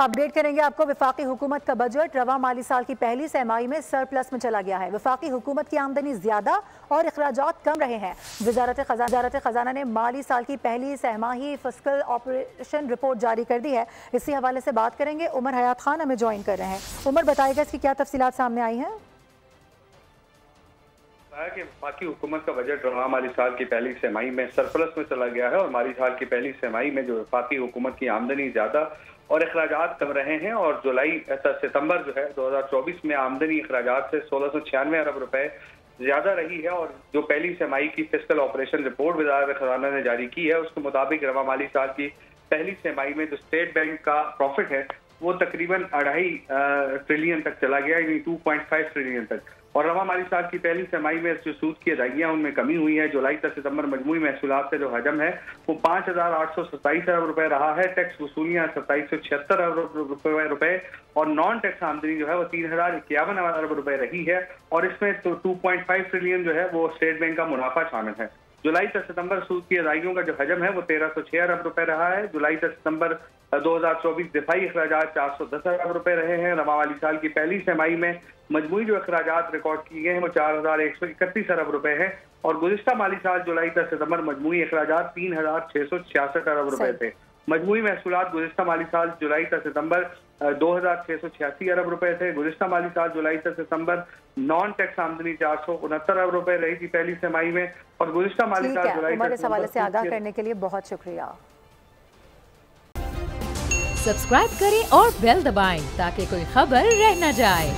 Update करेंगे आपको। वफाकी हुकूमत का बजट रवा माली साल की पहली सहमाही में सरप्लस में चला गया है। वफाकी हुकूमत की आमदनी ज्यादा और अखराजात कम रहे हैं। वजारत खजाना ने माली साल की पहली सहमाही फिस्कल ऑपरेशन रिपोर्ट जारी कर दी है। इसी हवाले से बात करेंगे। उमर हयात खान हमें ज्वाइन कर रहे हैं। उमर, बताइएगा इसकी क्या तफसीलात सामने आई हैं? कि वफाकी हुकूमत का बजट रवा माली साल की पहली सहमाही में सरप्लस में चला गया है और माली साल की पहली सहमाही में जो वफाकी हुकूमत की आमदनी ज्यादा और अखराजात कम रहे हैं और जुलाई सितंबर जो है 2024 में आमदनी अखराजात से 1696 अरब रुपए ज्यादा रही है। और जो पहली सहमाही की फिस्कल ऑपरेशन रिपोर्ट वजारत खजाना ने जारी की है उसके मुताबिक रवा माली साल की पहली सहमाही में जो स्टेट बैंक का प्रॉफिट है वो तकरीबन 2.5 ट्रिलियन तक चला गया, यानी 2.5 ट्रिलियन तक। और रवा माली साल की पहली सहमाही में जो सूद की अदायगियां उनमें कमी हुई है। जुलाई तक सितंबर मजमूई महसूलात का जो हजम है वो 5,827 अरब रुपए रहा है। टैक्स वसूलियां 2776 अरब रुपए और नॉन टैक्स आमदनी जो है वो 3,051 अरब रुपए रही है। और इसमें तो 2.5 ट्रिलियन जो है वो स्टेट बैंक का मुनाफा शामिल है। जुलाई तक सितंबर सूद की अदायगियों का जो हजम है वो 1,306 अरब रुपए रहा है। जुलाई तक सितंबर 2024 दिफाई अखराजात 410 अरब रुपए रहे हैं। रवा माली साल की पहली सहमाही में मजमूई जो अखराजात रिकॉर्ड किए गए हैं वो 4,131 अरब रुपए हैं। और गुज़िश्ता माली साल जुलाई तक सितंबर मजमूई अखराजात 3,666 अरब रुपए थे। मजमूई महसूलात गुज़िश्ता माली साल जुलाई तक सितंबर 2,686 अरब रुपए थे। गुज़िश्ता माली साल जुलाई तक सितंबर नॉन टैक्स आमदनी 469 अरब रुपए रही थी पहली सहमाही में। और गुज़िश्ता माली साल जुलाई तक इस हवाले से आगाह करने के लिए बहुत शुक्रिया। सब्सक्राइब करें और बेल दबाएं ताकि कोई खबर रह न जाए।